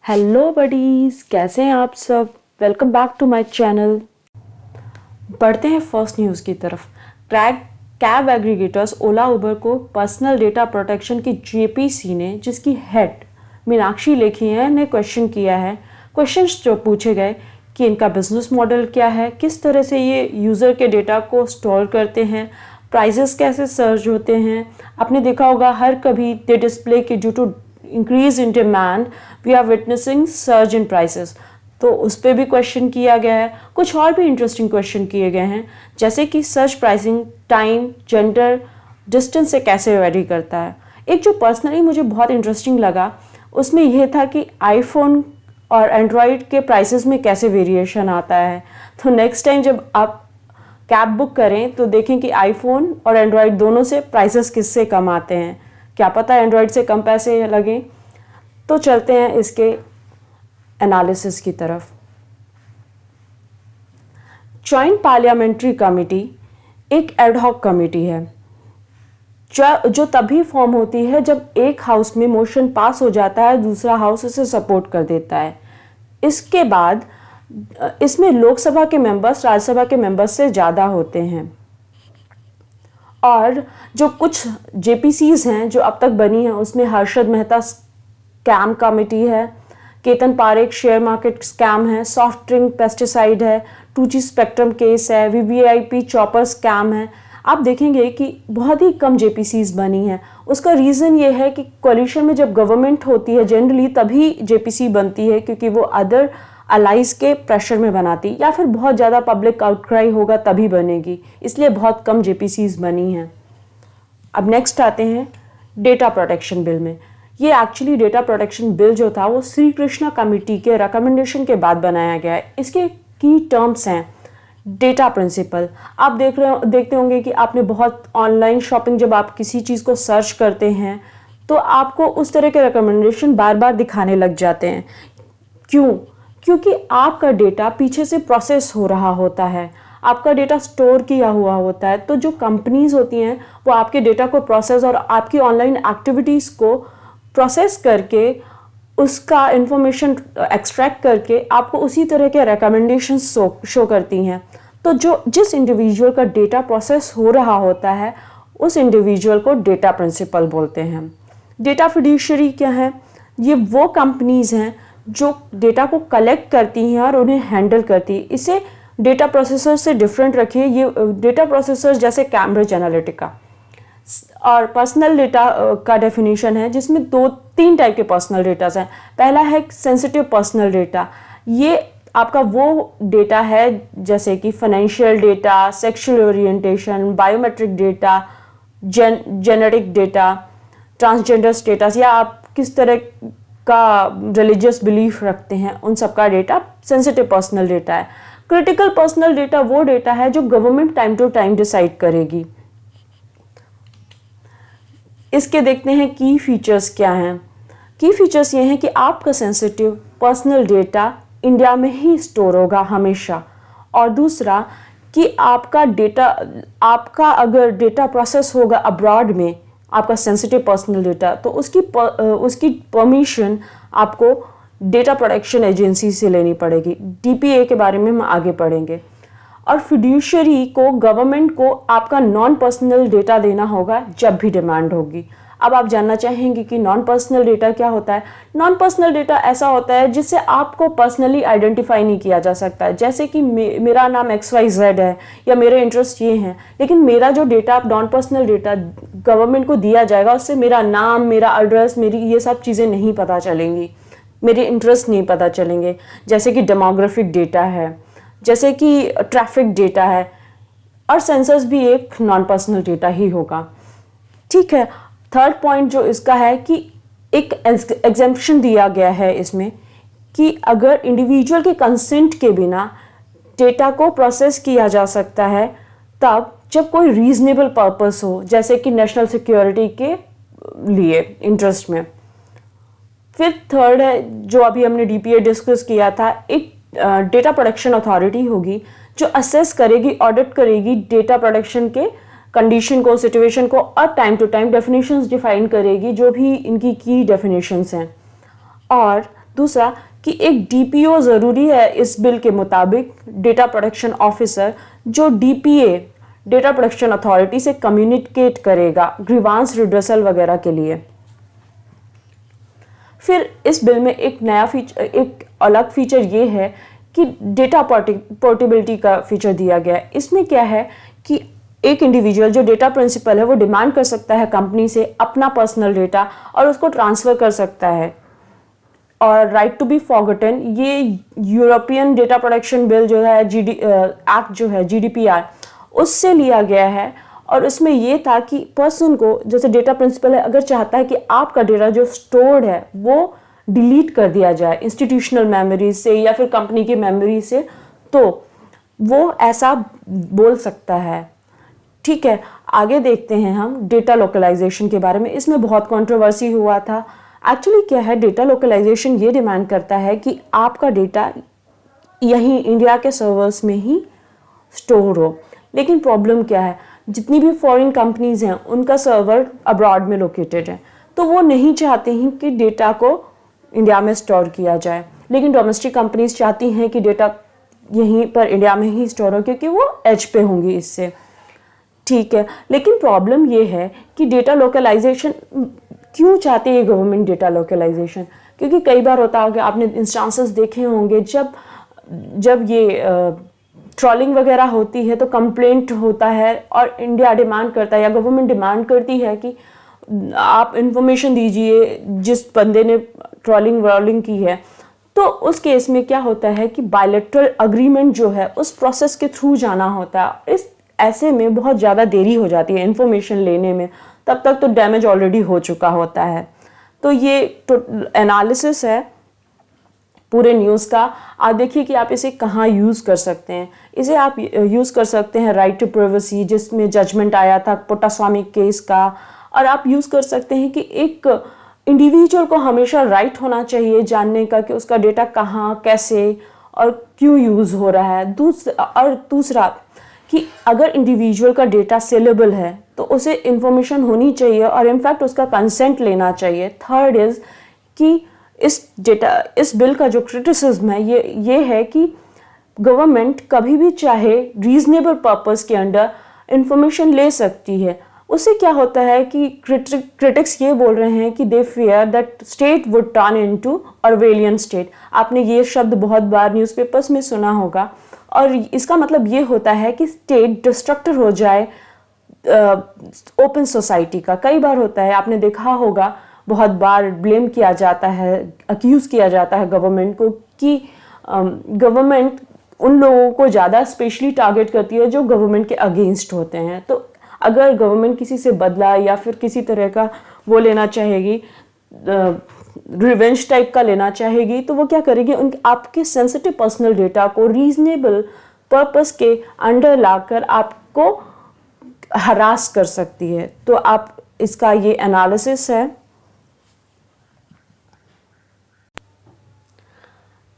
Hello buddies, कैसे हैं आप सब। Welcome back to my channel. बढ़ते हैं फर्स्ट न्यूज़ की तरफ। कैब एग्रीगेटर्स ओला उबर को पर्सनल डेटा प्रोटेक्शन की जेपीसी ने, जिसकी हेड मीनाक्षी लेखी हैं, ने क्वेश्चन किया है। क्वेश्चंस जो पूछे गए कि इनका बिजनेस मॉडल क्या है, किस तरह से ये यूज़र के डेटा को स्टोर करते हैं, प्राइजेस कैसे सर्ज होते हैं। आपने देखा होगा हर कभी दे डिस्प्ले की due to increase in demand we are witnessing surge in prices. तो उस पर भी क्वेश्चन किया गया है। कुछ और भी इंटरेस्टिंग क्वेश्चन किए गए हैं, जैसे कि search pricing time, gender, distance से कैसे वेरी करता है। एक जो पर्सनली मुझे बहुत इंटरेस्टिंग लगा उसमें यह था कि आईफोन और एंड्रॉयड के प्राइसेस में कैसे वेरिएशन आता है। तो नेक्स्ट टाइम जब आप कैब बुक करें तो देखें कि आईफोन और एंड्रॉयड दोनों से प्राइसेस किससे कम आते हैं। क्या पता एंड्रॉयड से कम पैसे लगें। तो चलते हैं इसके एनालिसिस की तरफ। जॉइंट पार्लियामेंट्री कमेटी एक एडहॉक कमेटी है जो तभी फॉर्म होती है जब एक हाउस में मोशन पास हो जाता है, दूसरा हाउस उसे सपोर्ट कर देता है। इसके बाद इसमें लोकसभा के मेंबर्स राज्यसभा के मेंबर्स से ज़्यादा होते हैं। और जो कुछ जेपीसीज हैं जो अब तक बनी हैं उसमें हर्षद मेहता स्कैम कमेटी है, Ketan Parekh share market scam है, सॉफ्ट ड्रिंक पेस्टिसाइड है, 2G स्पेक्ट्रम केस है, वीवीआईपी चॉपर स्कैम है। आप देखेंगे कि बहुत ही कम जेपीसीज बनी हैं। उसका रीज़न ये है कि कोलिशन में जब गवर्नमेंट होती है जनरली तभी जेपीसी बनती है, क्योंकि वो अदर अलाइज के प्रेशर में बनाती, या फिर बहुत ज़्यादा पब्लिक आउटक्राई होगा तभी बनेगी, इसलिए बहुत कम जेपीसीज बनी हैं। अब नेक्स्ट आते हैं डेटा प्रोटेक्शन बिल में। ये एक्चुअली डेटा प्रोटेक्शन बिल जो था वो श्री कृष्णा कमेटी के रिकमेंडेशन के बाद बनाया गया है। इसके की टर्म्स हैं डेटा प्रिंसिपल। आप देखते होंगे कि आपने बहुत ऑनलाइन शॉपिंग, जब आप किसी चीज़ को सर्च करते हैं तो आपको उस तरह के रिकमेंडेशन बार बार दिखाने लग जाते हैं। क्योंकि आपका डेटा पीछे से प्रोसेस हो रहा होता है, आपका डेटा स्टोर किया हुआ होता है। तो जो कंपनीज होती हैं वो आपके डेटा को प्रोसेस और आपकी ऑनलाइन एक्टिविटीज़ को प्रोसेस करके उसका इंफॉर्मेशन एक्सट्रैक्ट करके आपको उसी तरह के रिकमेंडेशन शो करती हैं। तो जिस इंडिविजुअल का डेटा प्रोसेस हो रहा होता है उस इंडिविजुअल को डेटा प्रिंसिपल बोलते हैं। डेटा फिड्यूशियरी क्या है? ये वो कंपनीज हैं जो डेटा को कलेक्ट करती हैं और उन्हें हैंडल करती है। इसे डेटा प्रोसेसर से डिफरेंट रखिए। ये डेटा प्रोसेसर जैसे कैम्ब्रिज एनालिटिका और पर्सनल डेटा का डेफिनेशन है, जिसमें 2-3 टाइप के पर्सनल डेटास हैं। पहला है सेंसिटिव पर्सनल डेटा। ये आपका वो डेटा है जैसे कि financial data, sexual orientation, biometric data, genetic data, transgender status, या आप किस तरह का रिलीजियस बिलीफ रखते हैं, उन सब का डेटा सेंसिटिव पर्सनल डेटा है। क्रिटिकल पर्सनल डेटा वो डेटा है जो government time to time decide करेगी। इसके देखते हैं की फीचर्स क्या हैं। की फीचर्स ये हैं कि आपका सेंसिटिव पर्सनल डेटा इंडिया में ही स्टोर होगा हमेशा, और दूसरा कि आपका अगर डेटा प्रोसेस होगा अब्रॉड में, आपका सेंसिटिव पर्सनल डेटा, तो उसकी परमिशन आपको डेटा प्रोटेक्शन एजेंसी से लेनी पड़ेगी। डीपीए के बारे में हम आगे पढ़ेंगे। और फिड्यूशियरी को, गवर्नमेंट को आपका नॉन पर्सनल डेटा देना होगा जब भी डिमांड होगी। अब आप जानना चाहेंगे कि नॉन पर्सनल डेटा क्या होता है। नॉन पर्सनल डेटा ऐसा होता है जिससे आपको पर्सनली आइडेंटिफाई नहीं किया जा सकता है, जैसे कि मेरा नाम XYZ है या मेरे इंटरेस्ट ये हैं, लेकिन मेरा जो data non personal data government को दिया जाएगा उससे मेरा नाम, मेरा एड्रेस, मेरी ये सब चीज़ें नहीं पता चलेंगी, मेरे इंटरेस्ट नहीं पता चलेंगे। जैसे कि डेमोग्राफिक डेटा है, जैसे कि ट्रैफिक डेटा है, और सेंसस भी एक नॉन पर्सनल डेटा ही होगा। ठीक है। थर्ड पॉइंट जो इसका है कि एक एग्जेम्पशन दिया गया है इसमें कि अगर इंडिविजुअल के कंसेंट के बिना डेटा को प्रोसेस किया जा सकता है तब जब कोई रीजनेबल पर्पस हो, जैसे कि नेशनल सिक्योरिटी के लिए इंटरेस्ट में। फिर थर्ड है जो अभी हमने डीपीए डिस्कस किया था, एक डेटा प्रोटेक्शन अथॉरिटी होगी जो असेस करेगी, ऑडिट करेगी डेटा प्रोटेक्शन के कंडीशन को, सिचुएशन को, और time to time definitions define करेगी जो भी इनकी की डेफिनेशंस हैं। और दूसरा कि एक डीपीओ ज़रूरी है इस बिल के मुताबिक, डेटा प्रोटेक्शन ऑफिसर, जो डीपीए डेटा प्रोटेक्शन अथॉरिटी से कम्युनिकेट करेगा ग्रीवांस रिड्रेसल वगैरह के लिए। फिर इस बिल में एक नया फीचर, एक अलग फीचर ये है कि डेटा पोर्टेबिलिटी का फीचर दिया गया है। इसमें क्या है कि एक इंडिविजुअल जो डेटा प्रिंसिपल है वो डिमांड कर सकता है कंपनी से अपना पर्सनल डेटा और उसको ट्रांसफ़र कर सकता है। और राइट टू बी फॉरगॉटन, ये यूरोपियन डेटा प्रोटेक्शन बिल जो है एक्ट जो है GDPR, उससे लिया गया है। और उसमें ये था कि पर्सन को, जैसे डेटा प्रिंसिपल है, अगर चाहता है कि आपका डेटा जो स्टोर्ड है वो डिलीट कर दिया जाए इंस्टीट्यूशनल मेमोरी से या फिर कंपनी की मेमोरी से, तो वो ऐसा बोल सकता है। ठीक है, आगे देखते हैं हम डेटा लोकलाइजेशन के बारे में। इसमें बहुत कंट्रोवर्सी हुआ था। एक्चुअली क्या है, डेटा लोकलाइजेशन ये डिमांड करता है कि आपका डेटा यहीं इंडिया के सर्वर्स में ही स्टोर हो। लेकिन प्रॉब्लम क्या है, जितनी भी फॉरेन कंपनीज हैं उनका सर्वर अब्रॉड में लोकेटेड है, तो वो नहीं चाहते हैं कि डेटा को इंडिया में स्टोर किया जाए। लेकिन डोमेस्टिक कंपनीज चाहती हैं कि डेटा यहीं पर इंडिया में ही स्टोर हो, क्योंकि वो एज पे होंगी इससे। ठीक है, लेकिन प्रॉब्लम ये है कि डेटा लोकलाइजेशन क्यों चाहती है गवर्नमेंट डेटा लोकलाइजेशन? क्योंकि कई बार होता होगा, आपने इंस्टांसेस देखे होंगे, जब ये ट्रॉलिंग वगैरह होती है तो कंप्लेंट होता है और इंडिया डिमांड करता है या गवर्नमेंट डिमांड करती है कि आप इंफॉर्मेशन दीजिए जिस बंदे ने ट्रॉलिंग व्रॉलिंग की है। तो उस केस में क्या होता है कि बायलैटरल अग्रीमेंट जो है उस प्रोसेस के थ्रू जाना होता है। इस ऐसे में बहुत ज़्यादा देरी हो जाती है इंफॉर्मेशन लेने में, तब तक तो डैमेज ऑलरेडी हो चुका होता है। तो ये तो एनालिसिस है पूरे न्यूज़ का। आप देखिए कि आप इसे कहाँ यूज़ कर सकते हैं। इसे आप यूज़ कर सकते हैं राइट टू प्राइवेसी, जिसमें जजमेंट आया था पुट्टास्वामी केस का। और आप यूज़ कर सकते हैं कि एक इंडिविजुअल को हमेशा राइट होना चाहिए जानने का कि उसका डेटा कहाँ, कैसे और क्यों यूज़ हो रहा है। दूसरा कि अगर इंडिविजुअल का डेटा सेलेबल है तो उसे इंफॉर्मेशन होनी चाहिए और इनफैक्ट उसका कंसेंट लेना चाहिए। थर्ड इज़ कि इस बिल का जो क्रिटिसिज्म है ये है कि गवर्नमेंट कभी भी चाहे रीजनेबल पर्पस के अंडर इंफॉर्मेशन ले सकती है। उससे क्या होता है कि क्रिटिक्स ये बोल रहे हैं कि दे fear that state would turn into Orwellian state. आपने ये शब्द बहुत बार न्यूज़पेपर्स में सुना होगा, और इसका मतलब ये होता है कि स्टेट डिस्ट्रक्टर हो जाए ओपन सोसाइटी का। कई बार होता है, आपने देखा होगा, बहुत बार ब्लेम किया जाता है, अक्यूज़ किया जाता है गवर्नमेंट को कि गवर्नमेंट उन लोगों को ज़्यादा स्पेशली टारगेट करती है जो गवर्नमेंट के अगेंस्ट होते हैं। तो अगर गवर्नमेंट किसी से बदला या फिर किसी तरह का वो लेना चाहेगी, रिवेंज टाइप का लेना चाहेगी, तो वो क्या करेगी, आपके सेंसिटिव पर्सनल डेटा को रीजनेबल पर्पस के अंडर लाकर आपको हरास कर सकती है। तो आप इसका ये एनालिसिस है।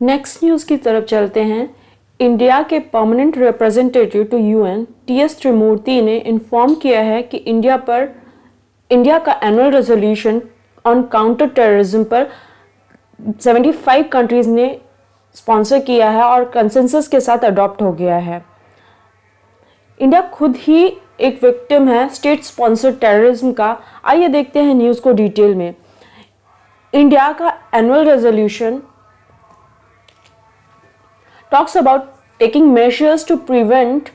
नेक्स्ट न्यूज़ की तरफ चलते हैं। इंडिया के permanent representative to UN TS Tirumurti ने इन्फॉर्म किया है कि इंडिया का annual resolution on counter terrorism पर 75 कंट्रीज ने स्पॉन्सर किया है और कंसेंसस के साथ अडॉप्ट हो गया है। इंडिया खुद ही एक विक्टिम है स्टेट स्पॉन्सर्ड टेररिज्म का। आइए देखते हैं न्यूज़ को डिटेल में। इंडिया का annual resolution talks about taking measures to prevent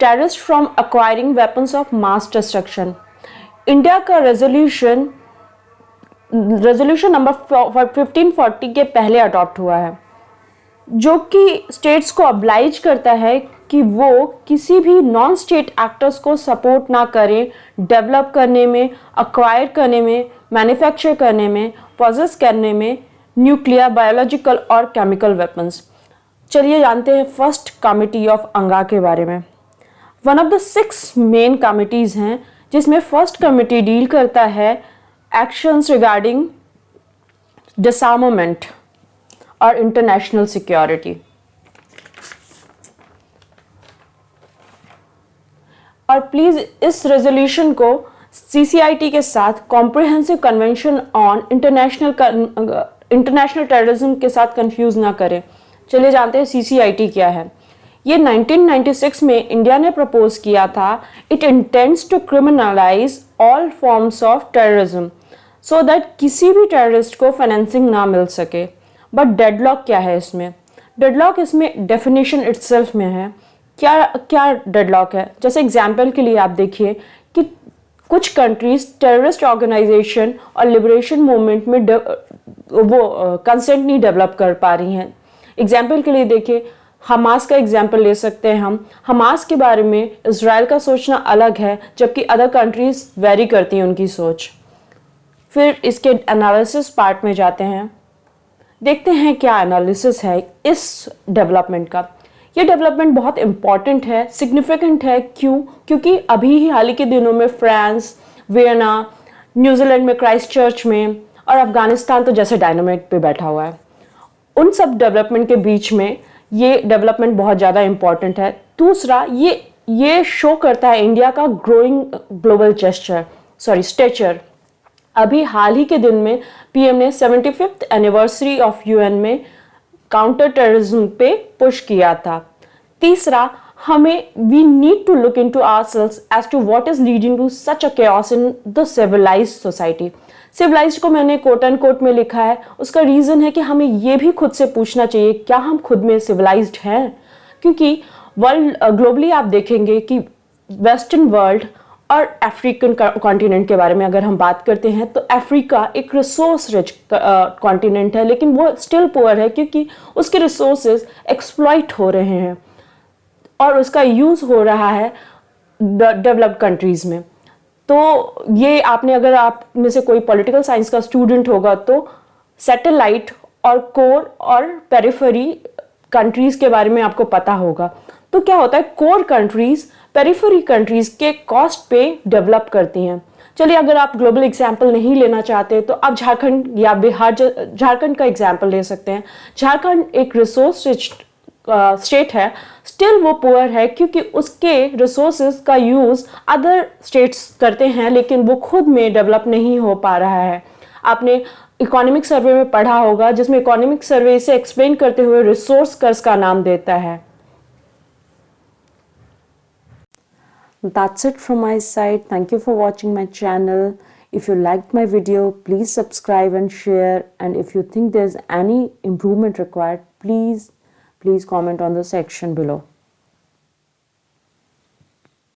terrorists from acquiring weapons of mass destruction. India का रेजोल्यूशन नंबर 1540 के पहले अडॉप्ट हुआ है, जो कि स्टेट्स को ऑब्लाइज करता है कि वो किसी भी नॉन स्टेट एक्टर्स को सपोर्ट ना करें डेवलप करने में, अक्वायर करने में, मैन्युफैक्चर करने में, प्रोसेस करने में न्यूक्लियर, बायोलॉजिकल और केमिकल वेपन्स। चलिए जानते हैं फर्स्ट कमिटी ऑफ अंगा के बारे में। One of the 6 main committees हैं, जिसमें फर्स्ट कमिटी डील करता है एक्शंस रिगार्डिंग डिसआर्मामेंट और इंटरनेशनल सिक्योरिटी। और प्लीज़ इस रेजोल्यूशन को CCIT के साथ comprehensive convention on international terrorism के साथ कंफ्यूज ना करें। चलिए जानते हैं CCIT क्या है। ये 1996 में इंडिया ने प्रपोज किया था। It intends to criminalize all forms of terrorism so that किसी भी टेररिस्ट को फाइनेंसिंग ना मिल सके। बट डेडलॉक क्या है इसमें? डेडलॉक इसमें डेफिनेशन इटसेल्फ में है। क्या क्या डेडलॉक है? जैसे एग्जाम्पल के लिए आप देखिए कि कुछ कंट्रीज टेररिस्ट ऑर्गेनाइजेशन और लिबरेशन मूवमेंट में वो कंसेंट नहीं डेवलप कर पा रही हैं। एग्जाम्पल के लिए देखिए, हमास का एग्जाम्पल ले सकते हैं हम। हमास के बारे में इजराइल का सोचना अलग है, जबकि अदर कंट्रीज वेरी करती हैं उनकी सोच। फिर इसके एनालिसिस पार्ट में जाते हैं, देखते हैं क्या एनालिसिस है इस डेवलपमेंट का। ये डेवलपमेंट बहुत इंपॉर्टेंट है, सिग्निफिकेंट है। क्यों? क्योंकि अभी ही हाल ही के दिनों में फ्रांस, वियना, न्यूजीलैंड में क्राइस्टचर्च में और अफगानिस्तान तो जैसे डायनामाइट पे बैठा हुआ है। उन सब डेवलपमेंट के बीच में ये डेवलपमेंट बहुत ज़्यादा इंपॉर्टेंट है। दूसरा, ये शो करता है इंडिया का ग्रोइंग ग्लोबल स्टेचर। अभी हाल ही के दिन में PM ने 75th एनिवर्सरी ऑफ UN में काउंटर टेररिज्म पे पुश किया था। तीसरा, we need to look into ourselves as to what is leading to such a chaos in the civilized society. Civilized को मैंने कोट एंड कोट में लिखा है। उसका रीजन है कि हमें ये भी खुद से पूछना चाहिए, क्या हम खुद में सिविलाइज्ड हैं? क्योंकि वर्ल्ड ग्लोबली आप देखेंगे कि वेस्टर्न वर्ल्ड और अफ्रीकन कॉन्टिनेंट के बारे में अगर हम बात करते हैं तो अफ्रीका एक रिसोर्स रिच कॉन्टिनेंट है, लेकिन वो स्टिल पुअर है क्योंकि उसके रिसोर्सेज एक्सप्लॉइट हो रहे हैं और उसका यूज़ हो रहा है डेवलप्ड कंट्रीज़ में। तो ये आपने, अगर आप में से कोई पॉलिटिकल साइंस का स्टूडेंट होगा तो सैटेलाइट और कोर और पेरिफेरी कंट्रीज़ के बारे में आपको पता होगा। तो क्या होता है, कोर कंट्रीज़ पेरिफेरी कंट्रीज़ के कॉस्ट पे डेवलप करती हैं। चलिए, अगर आप ग्लोबल एग्जाम्पल नहीं लेना चाहते तो आप झारखंड या बिहार, झारखंड का एग्जाम्पल ले सकते हैं। झारखंड एक रिसोर्स रिच स्टेट है, स्टिल वो पुअर है क्योंकि उसके रिसोर्सेज का यूज़ अदर स्टेट्स करते हैं, लेकिन वो खुद में डेवलप नहीं हो पा रहा है। आपने इकोनॉमिक सर्वे में पढ़ा होगा, जिसमें इकोनॉमिक सर्वे इसे एक्सप्लेन करते हुए रिसोर्स कर्ज का नाम देता है। That's it from my side. Thank you for watching my channel. If you liked my video, please subscribe and share. And if you think there's any improvement required, please comment on the section below.